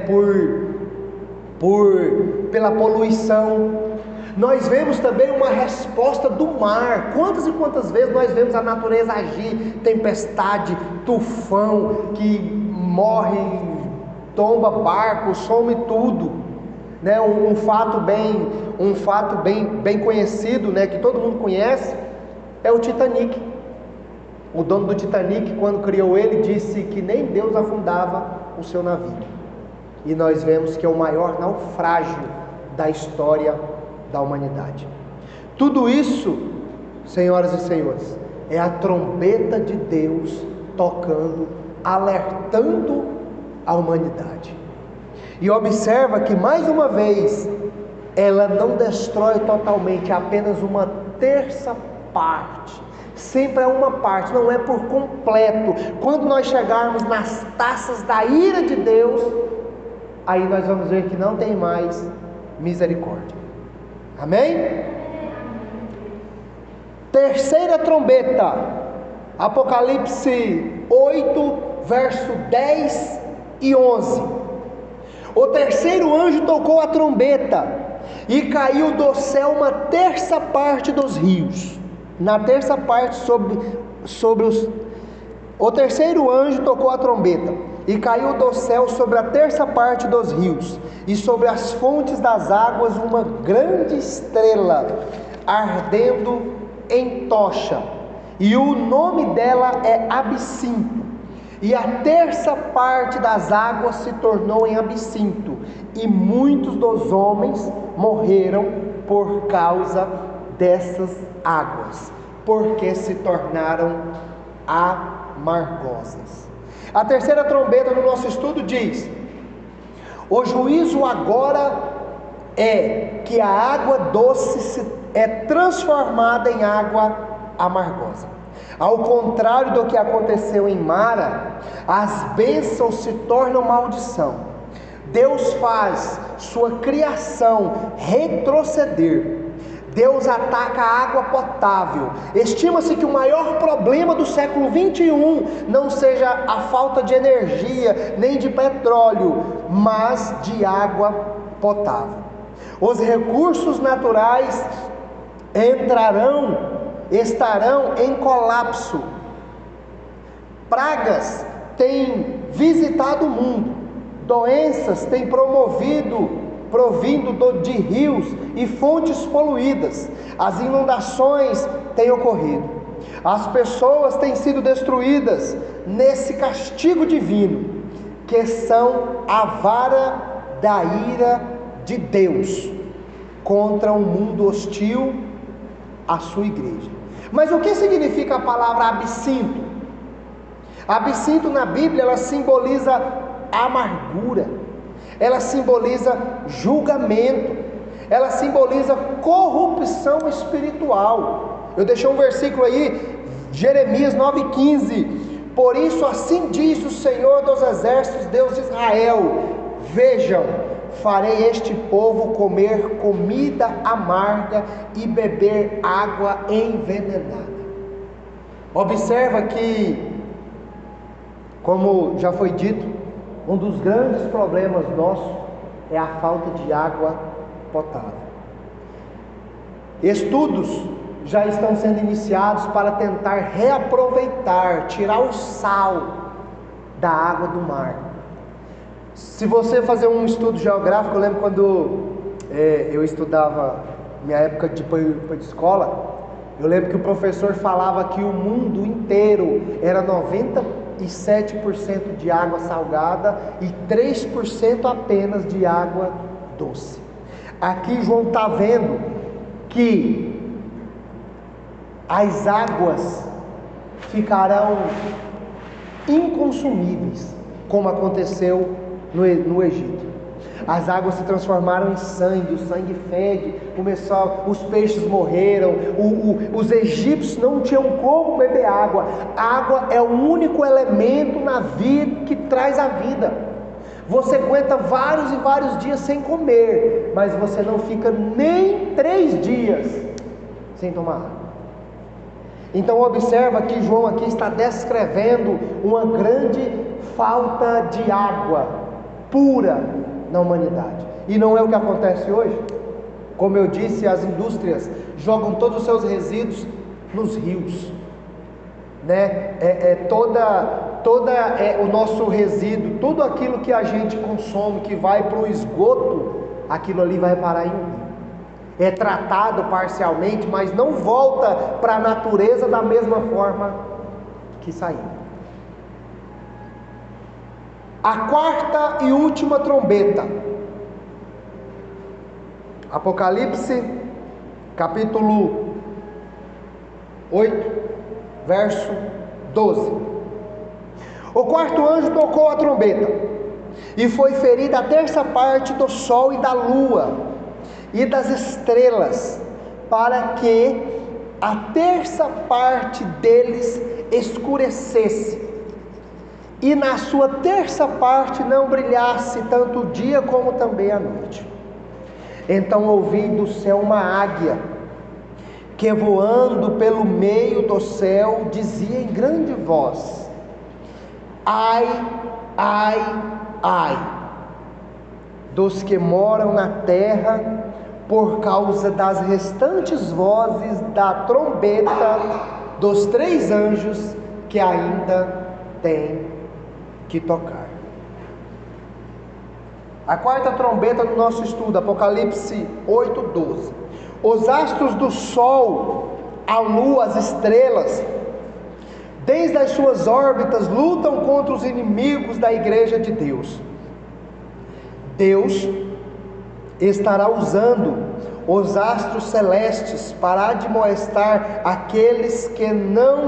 pela poluição. Nós vemos também uma resposta do mar. Quantas e quantas vezes nós vemos a natureza agir, tempestade, tufão, que morre, tomba barco, some tudo, né? Um fato bem conhecido, né, que todo mundo conhece, é o Titanic. O dono do Titanic, quando criou ele, disse que nem Deus afundava o seu navio. E nós vemos que é o maior naufrágio da história da humanidade. Tudo isso, senhoras e senhores, é a trombeta de Deus tocando, alertando a humanidade. E observa que mais uma vez ela não destrói totalmente, apenas uma terça parte. Sempre é uma parte, não é por completo. Quando nós chegarmos nas taças da ira de Deus, aí nós vamos ver que não tem mais misericórdia. Amém? Terceira trombeta, Apocalipse 8, verso 10 e 11. O terceiro anjo tocou a trombeta, e caiu do céu uma terça parte dos rios. Na terça parte sobre os... O terceiro anjo tocou a trombeta, e caiu do céu sobre a terça parte dos rios, e sobre as fontes das águas uma grande estrela, ardendo em tocha, e o nome dela é Absinto. E a terça parte das águas se tornou em absinto, e muitos dos homens morreram por causa dessas águas, porque se tornaram amargosas. A terceira trombeta no nosso estudo diz: o juízo agora é que a água doce é transformada em água amargosa. Ao contrário do que aconteceu em Mara, as bênçãos se tornam maldição. Deus faz sua criação retroceder. Deus ataca a água potável. Estima-se que o maior problema do século 21 não seja a falta de energia, nem de petróleo, mas de água potável. Os recursos naturais estarão em colapso. Pragas têm visitado o mundo, doenças têm provindo de rios e fontes poluídas, as inundações têm ocorrido, as pessoas têm sido destruídas nesse castigo divino, que são a vara da ira de Deus contra um mundo hostil à sua igreja. Mas o que significa a palavra absinto? Absinto na Bíblia, ela simboliza amargura, ela simboliza julgamento, ela simboliza corrupção espiritual. Eu deixei um versículo aí, Jeremias 9,15: por isso assim diz o Senhor dos exércitos, Deus de Israel: vejam, farei este povo comer comida amarga e beber água envenenada. Observa que, como já foi dito, um dos grandes problemas nossos é a falta de água potável. Estudos já estão sendo iniciados para tentar reaproveitar, tirar o sal da água do mar. Se você fazer um estudo geográfico, eu lembro quando eu estudava, minha época de escola, eu lembro que o professor falava que o mundo inteiro era 97% de água salgada e 3% apenas de água doce. Aqui João está vendo que as águas ficarão inconsumíveis, como aconteceu no Egito. As águas se transformaram em sangue, o sangue fede, os peixes morreram, os egípcios não tinham como beber água. A água é o único elemento na vida que traz a vida. Você aguenta vários e vários dias sem comer, mas você não fica nem 3 dias sem tomar água. Então observa que João aqui está descrevendo uma grande falta de água pura na humanidade. E não é o que acontece hoje. Como eu disse, as indústrias jogam todos os seus resíduos nos rios, né? O nosso resíduo, tudo aquilo que a gente consome, que vai para o esgoto, aquilo ali vai parar em um rio. É tratado parcialmente, mas não volta para a natureza da mesma forma que saiu. A quarta e última trombeta, Apocalipse capítulo 8, verso 12. O quarto anjo tocou a trombeta, e foi ferida a terça parte do sol e da lua e das estrelas, para que a terça parte deles escurecesse, e na sua terça parte não brilhasse tanto o dia como também a noite. Então ouvi do céu uma águia, que voando pelo meio do céu dizia em grande voz: ai, ai, ai, dos que moram na terra, por causa das restantes vozes da trombeta dos 3 anjos que ainda têm que tocar. A quarta trombeta do nosso estudo, Apocalipse 8:12. Os astros do sol, a lua, as estrelas, desde as suas órbitas, lutam contra os inimigos da igreja de Deus. Deus estará usando os astros celestes para admoestar aqueles que não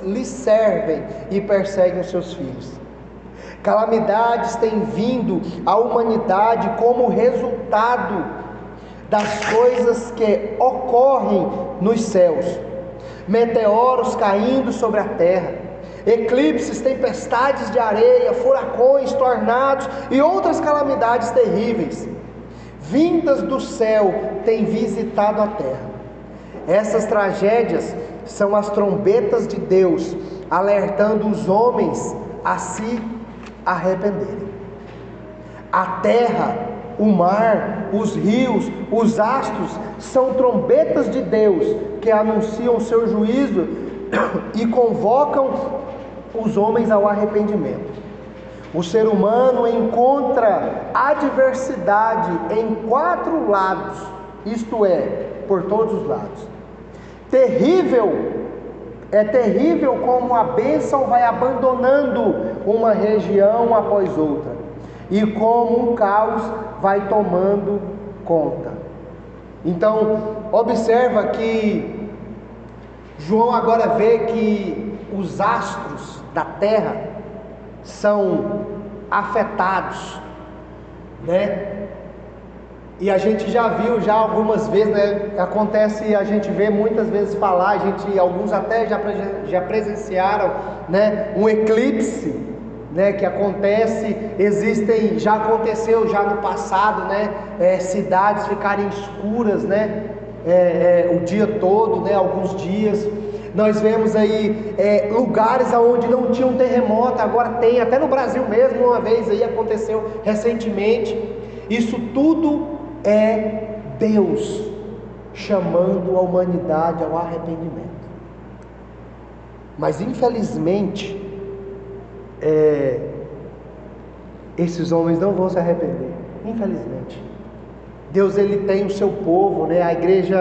lhe servem e perseguem os seus filhos. Calamidades têm vindo à humanidade como resultado das coisas que ocorrem nos céus: meteoros caindo sobre a terra, eclipses, tempestades de areia, furacões, tornados e outras calamidades terríveis vindas do céu têm visitado a terra. Essas tragédias são as trombetas de Deus alertando os homens a se arrependerem. A terra, o mar, os rios, os astros são trombetas de Deus que anunciam o seu juízo e convocam os homens ao arrependimento. O ser humano encontra adversidade em 4 lados, isto é, por todos os lados. É terrível como a bênção vai abandonando uma região após outra, e como um caos vai tomando conta. Então, observa que João agora vê que os astros da terra são afetados, né? E a gente já viu algumas vezes, né? Acontece, a gente vê muitas vezes falar, alguns até já presenciaram, né? Um eclipse, né? Que acontece, já aconteceu já no passado, né? Cidades ficarem escuras, né? O dia todo, né? Alguns dias. Nós vemos aí lugares onde não tinha um terremoto, agora tem, até no Brasil mesmo, uma vez aí aconteceu recentemente. Isso tudo é Deus chamando a humanidade ao arrependimento. Mas infelizmente, esses homens não vão se arrepender, infelizmente. Deus, ele tem o seu povo, né? A igreja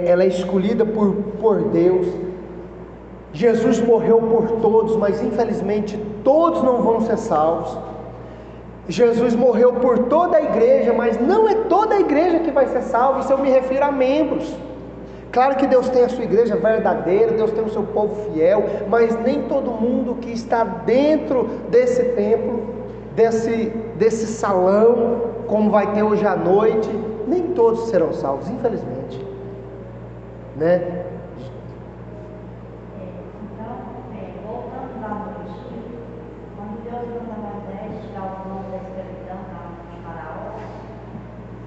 ela é escolhida por Deus. Jesus morreu por todos, mas infelizmente todos não vão ser salvos. Jesus morreu por toda a igreja, mas não é toda a igreja que vai ser salva. Isso eu me refiro a membros. Claro que Deus tem a sua igreja verdadeira, Deus tem o seu povo fiel, mas nem todo mundo que está dentro desse templo, desse salão, como vai ter hoje à noite, nem todos serão salvos, infelizmente, né? Então, voltando lá no Egito, quando Deus manda Moisés tirar o povo da escravidão de Faraó,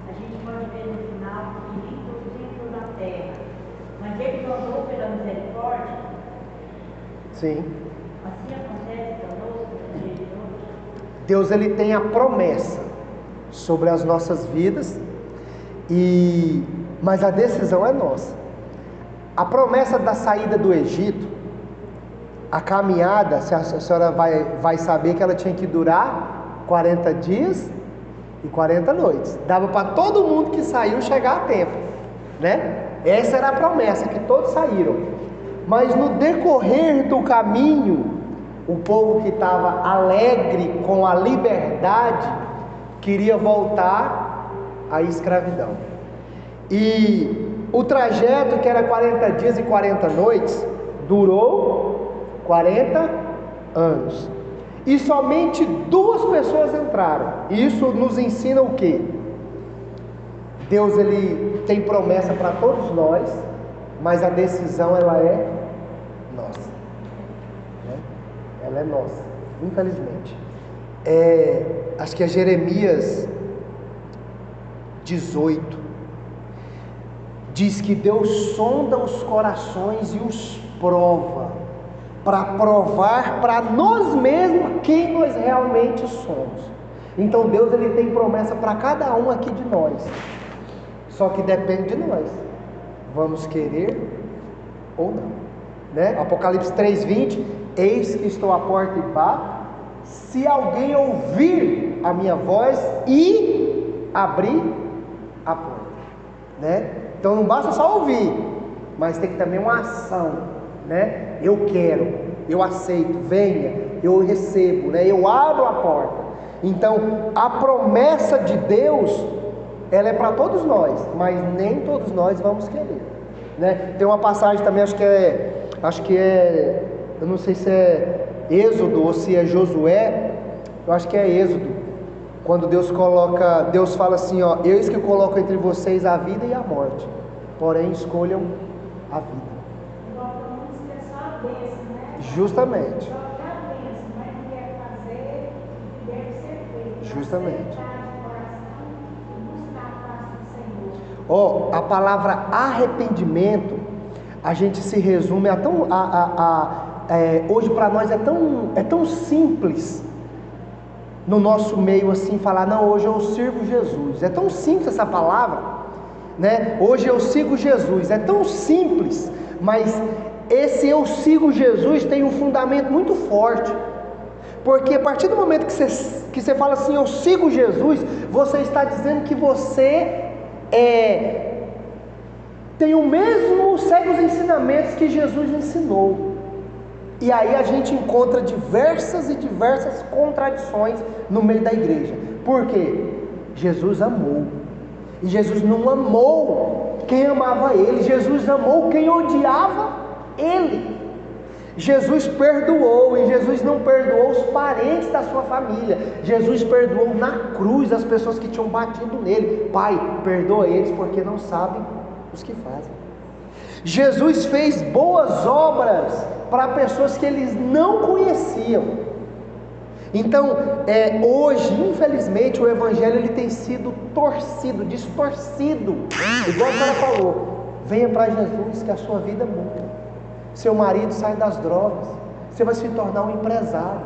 a gente pode ver no final que nem todos entram na terra, mas ele mandou pela misericórdia. Sim. Assim acontece conosco, no dia de hoje. Deus, ele tem a promessa sobre as nossas vidas, mas a decisão é nossa. A promessa da saída do Egito, a caminhada, a senhora vai saber que ela tinha que durar 40 dias e 40 noites. Dava para todo mundo que saiu chegar a tempo, né? Essa era a promessa, que todos saíram. Mas no decorrer do caminho, o povo que estava alegre com a liberdade queria voltar à escravidão. E o trajeto, que era 40 dias e 40 noites, durou 40 anos. E somente 2 pessoas entraram. E isso nos ensina o quê? Deus, ele tem promessa para todos nós, mas a decisão ela é nossa, né? Ela é nossa, infelizmente. Acho que é Jeremias 18, diz que Deus sonda os corações e os prova, para provar para nós mesmos quem nós realmente somos. Então Deus ele tem promessa para cada um aqui de nós, só que depende de nós, vamos querer ou não, né? Apocalipse 3:20, eis que estou à porta e bato, se alguém ouvir a minha voz e abrir a porta, né? Então não basta só ouvir, mas tem que também uma ação, né? Eu quero, eu aceito, venha, eu recebo, né? Eu abro a porta. Então a promessa de Deus, ela é para todos nós, mas nem todos nós vamos querer, né? Tem uma passagem também, acho que é, eu não sei se é Êxodo ou se é Josué, eu acho que é Êxodo, quando Deus fala assim, ó, eis que coloco entre vocês a vida e a morte, porém escolham a vida. Justamente. Justamente. A palavra arrependimento, a gente se resume hoje para nós é tão simples no nosso meio assim, falar, não, hoje eu sirvo Jesus. É tão simples essa palavra, né? Hoje eu sigo Jesus. É tão simples, mas esse eu sigo Jesus tem um fundamento muito forte, porque a partir do momento que você fala assim, eu sigo Jesus, você está dizendo que você tem o mesmo, segue os ensinamentos que Jesus ensinou. E aí a gente encontra diversas contradições no meio da igreja. Por quê? Jesus amou, e Jesus não amou quem amava Ele, Jesus amou quem odiava Ele. Jesus perdoou, e Jesus não perdoou os parentes da sua família. Jesus perdoou na cruz as pessoas que tinham batido nele. Pai, perdoa eles porque não sabem os que fazem. Jesus fez boas obras para pessoas que eles não conheciam. Então, hoje, infelizmente, o evangelho ele tem sido torcido, distorcido. Igual o cara falou, venha para Jesus que a sua vida muda. Seu marido sai das drogas, você vai se tornar um empresário,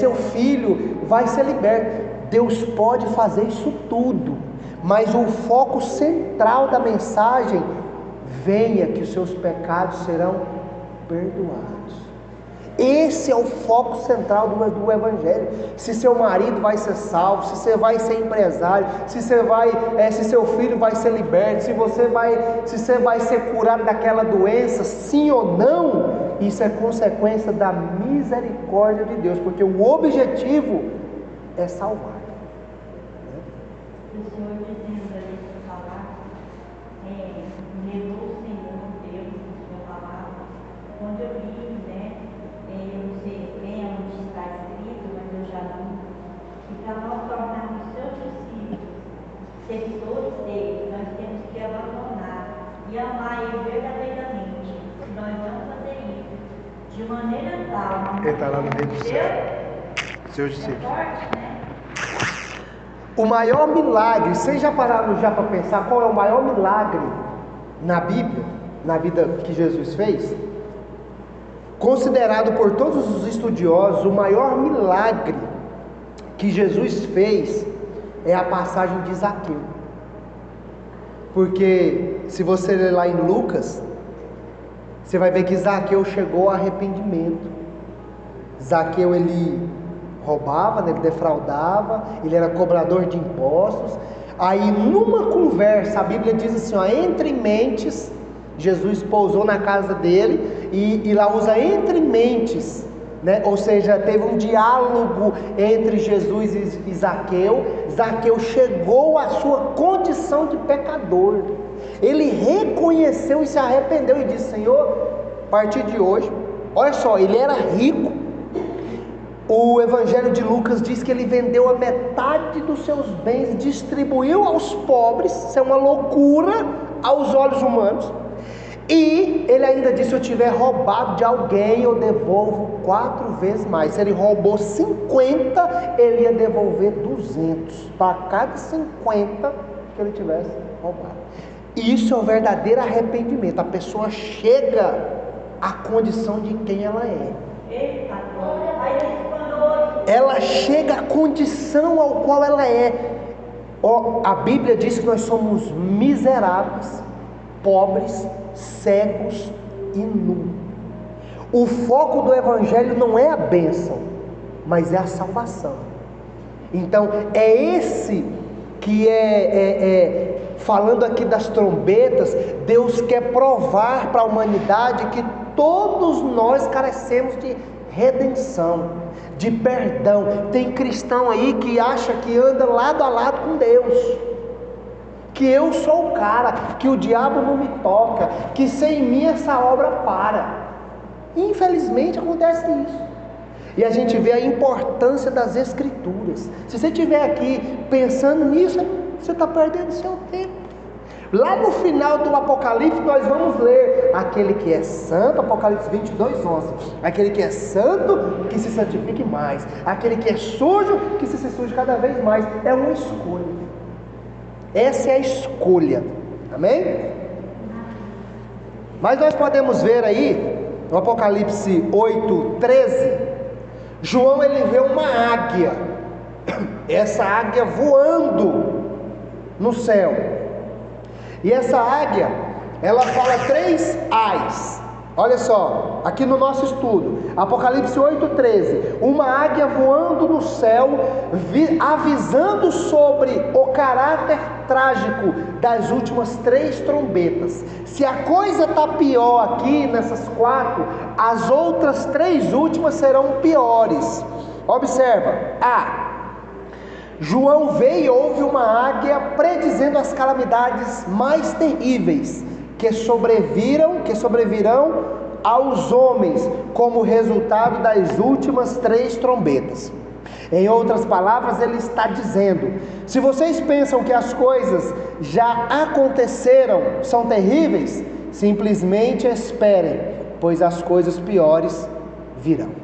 seu filho vai ser liberto. Deus pode fazer isso tudo, mas o foco central da mensagem: venha que os seus pecados serão perdoados. Esse é o foco central do evangelho. Se seu marido vai ser salvo, se você vai ser empresário, se seu filho vai ser liberto, se você vai ser curado daquela doença, sim ou não, isso é consequência da misericórdia de Deus, porque o objetivo é salvar. O Senhor dizendo ali para falar, levou o Senhor Deus na sua palavra. Quando eu li, eu não sei bem onde está escrito, mas eu já li, que para nós tornarmos seus discípulos, seguidores dele, nós temos que abandonar e amar ele verdadeiramente. Se nós não fazer isso de maneira tal, ele está lá no meio do céu, seus discípulos. É forte, né? O maior milagre, vocês já pararam para pensar qual é o maior milagre na Bíblia, na vida que Jesus fez? Considerado por todos os estudiosos, o maior milagre que Jesus fez é a passagem de Zaqueu. Porque se você ler lá em Lucas, você vai ver que Zaqueu chegou a arrependimento. Zaqueu ele roubava, ele defraudava, ele era cobrador de impostos. Aí numa conversa, a Bíblia diz assim, entre mentes, Jesus pousou na casa dele, e lá usa entre mentes, né? Ou seja, teve um diálogo entre Jesus e Zaqueu. Zaqueu chegou à sua condição de pecador, ele reconheceu e se arrependeu e disse: Senhor, a partir de hoje, olha só, ele era rico. O Evangelho de Lucas diz que ele vendeu a metade dos seus bens, distribuiu aos pobres. Isso é uma loucura aos olhos humanos. E ele ainda disse: se eu tiver roubado de alguém, eu devolvo 4 vezes mais. Se ele roubou 50, ele ia devolver 200 para cada 50 que ele tivesse roubado. Isso é o verdadeiro arrependimento. A pessoa chega à condição de quem ela é. Ela chega à condição ao qual ela é. A Bíblia diz que nós somos miseráveis, pobres, cegos e nus. O foco do Evangelho não é a bênção, mas é a salvação. Então é esse que falando aqui das trombetas, Deus quer provar para a humanidade que todos nós carecemos de redenção, de perdão. Tem cristão aí que acha que anda lado a lado com Deus, que eu sou o cara, que o diabo não me toca, que sem mim essa obra para. Infelizmente acontece isso. E a gente vê a importância das Escrituras. Se você estiver aqui pensando nisso, você está perdendo seu tempo. Lá no final do Apocalipse nós vamos ler: aquele que é santo, Apocalipse 22:11, aquele que é santo, que se santifique mais, aquele que é sujo, que se suje cada vez mais. É uma escolha. Essa é a escolha, amém? Mas nós podemos ver aí, no Apocalipse 8:13, João ele vê uma águia, essa águia voando no céu, e essa águia, ela fala 3 ais. Olha só, aqui no nosso estudo, Apocalipse 8:13, uma águia voando no céu, avisando sobre o caráter trágico das últimas 3 trombetas. Se a coisa está pior aqui nessas 4, as outras 3 últimas serão piores. Observa: João vê e ouve uma águia predizendo as calamidades mais terríveis que sobrevirão aos homens como resultado das últimas 3 trombetas. Em outras palavras, ele está dizendo: se vocês pensam que as coisas já aconteceram, são terríveis, simplesmente esperem, pois as coisas piores virão.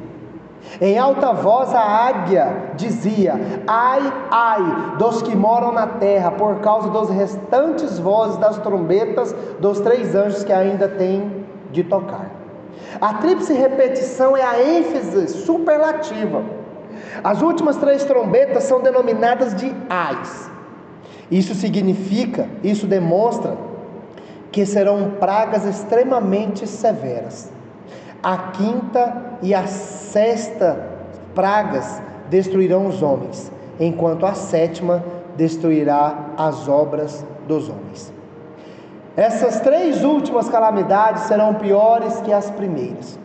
Em alta voz a águia dizia: ai, ai dos que moram na terra, por causa dos restantes vozes das trombetas dos 3 anjos que ainda têm de tocar. A tríplice repetição é a ênfase superlativa. As últimas 3 trombetas são denominadas de ais. Isso demonstra que serão pragas extremamente severas. A 5ª e a 6ª pragas destruirão os homens, enquanto a 7ª destruirá as obras dos homens. Essas 3 últimas calamidades serão piores que as primeiras.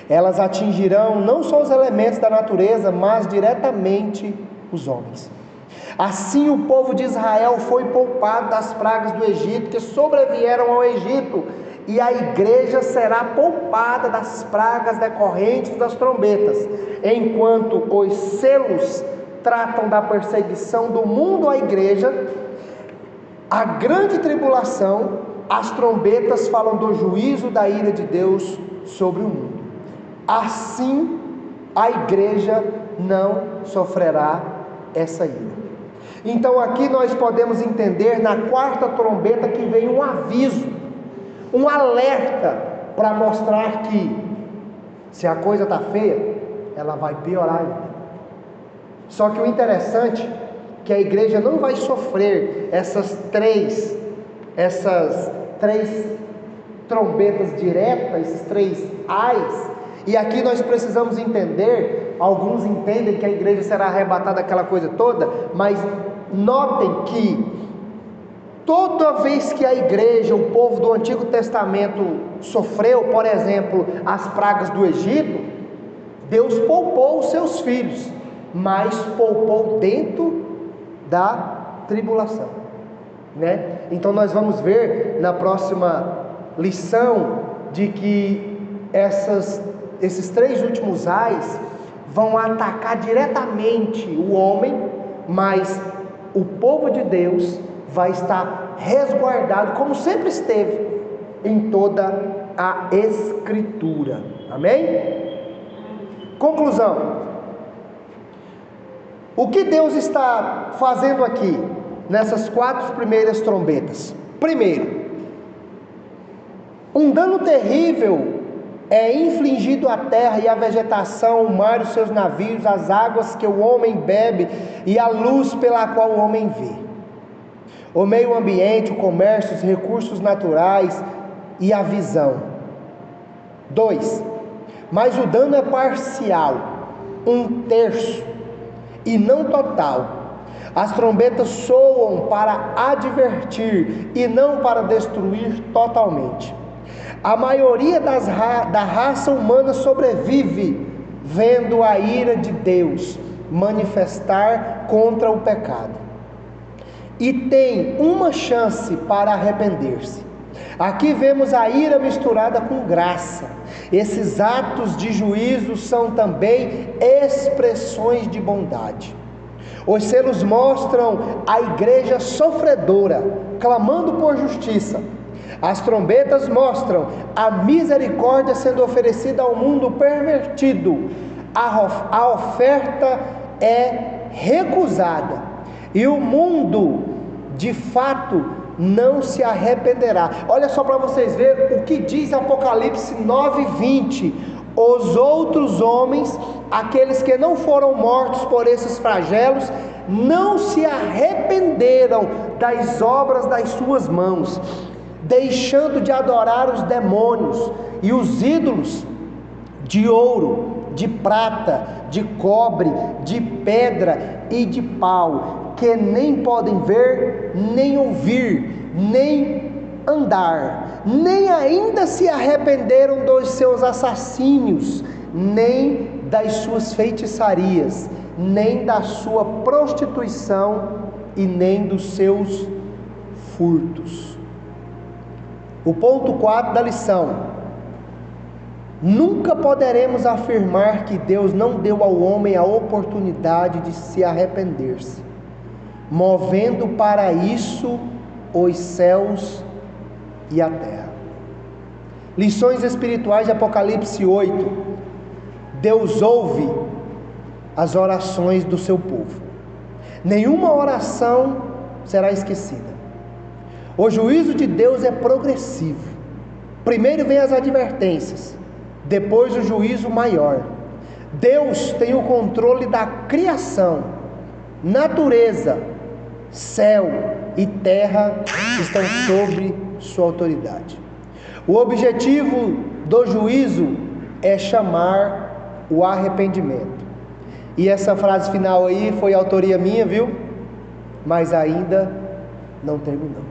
Elas atingirão não só os elementos da natureza, mas diretamente os homens. Assim o povo de Israel foi poupado das pragas do Egito que sobrevieram ao Egito, e a igreja será poupada das pragas decorrentes das trombetas. Enquanto os selos tratam da perseguição do mundo à igreja, a grande tribulação, as trombetas falam do juízo da ira de Deus sobre o mundo. Assim, a igreja não sofrerá essa ira. Então aqui nós podemos entender na 4ª trombeta que vem um aviso, um alerta para mostrar que se a coisa está feia, ela vai piorar ainda. Só que o interessante é que a igreja não vai sofrer essas três trombetas diretas, esses 3 ais. E aqui nós precisamos entender, alguns entendem que a igreja será arrebatada, aquela coisa toda, mas notem que toda vez que a igreja, o povo do Antigo Testamento sofreu, por exemplo, as pragas do Egito, Deus poupou os seus filhos, mas poupou dentro da tribulação, né? Então nós vamos ver na próxima lição de que esses 3 últimos ais vão atacar diretamente o homem, mas o povo de Deus vai estar resguardado como sempre esteve, em toda a Escritura. Amém? Conclusão. O que Deus está fazendo aqui, nessas 4 primeiras trombetas? Primeiro, um dano terrível é infligido à terra e à vegetação, o mar e os seus navios, as águas que o homem bebe e a luz pela qual o homem vê. O meio ambiente, o comércio, os recursos naturais e a visão. 2. Mas o dano é parcial, 1/3, e não total. As trombetas soam para advertir e não para destruir totalmente. A maioria da raça humana sobrevive vendo a ira de Deus manifestar contra o pecado, e tem uma chance para arrepender-se. Aqui vemos a ira misturada com graça. Esses atos de juízo são também expressões de bondade. Os selos mostram a igreja sofredora, clamando por justiça. As trombetas mostram a misericórdia sendo oferecida ao mundo pervertido. A oferta é recusada, e o mundo, de fato, não se arrependerá. Olha só para vocês verem o que diz Apocalipse 9:20. Os outros homens, aqueles que não foram mortos por esses flagelos, não se arrependeram das obras das suas mãos, deixando de adorar os demônios e os ídolos de ouro, de prata, de cobre, de pedra e de pau, que nem podem ver, nem ouvir, nem andar, nem ainda se arrependeram dos seus assassínios, nem das suas feitiçarias, nem da sua prostituição e nem dos seus furtos. O ponto 4 da lição: nunca poderemos afirmar que Deus não deu ao homem a oportunidade de se arrepender-se, movendo para isso os céus e a terra. Lições espirituais de Apocalipse 8. Deus ouve as orações do seu povo. Nenhuma oração será esquecida. O juízo de Deus é progressivo. Primeiro vem as advertências, depois o juízo maior. Deus tem o controle da criação. Natureza, céu e terra estão sob sua autoridade. O objetivo do juízo é chamar o arrependimento. E essa frase final aí foi autoria minha, viu? Mas ainda não terminou.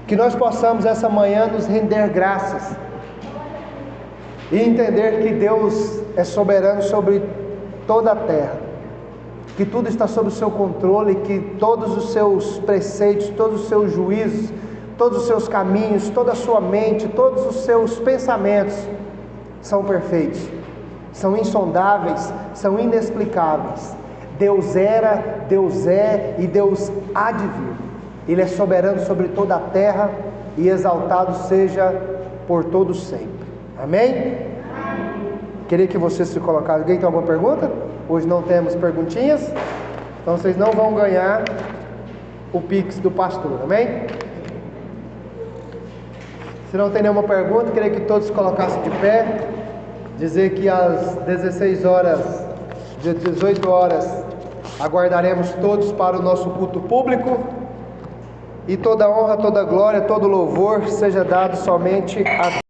Que nós possamos essa manhã nos render graças e entender que Deus é soberano sobre toda a terra, que tudo está sob o seu controle, que todos os seus preceitos, todos os seus juízos, todos os seus caminhos, toda a sua mente, todos os seus pensamentos são perfeitos, são insondáveis, são inexplicáveis. Deus era, Deus é e Deus há de vir. Ele é soberano sobre toda a terra e exaltado seja por todos sempre. Amém? Queria que vocês se colocassem. Alguém tem alguma pergunta? Hoje não temos perguntinhas, então vocês não vão ganhar o Pix do pastor, amém? Se não tem nenhuma pergunta, queria que todos se colocassem de pé. Dizer que às 16 horas, 18 horas, aguardaremos todos para o nosso culto público. E toda honra, toda glória, todo louvor seja dado somente a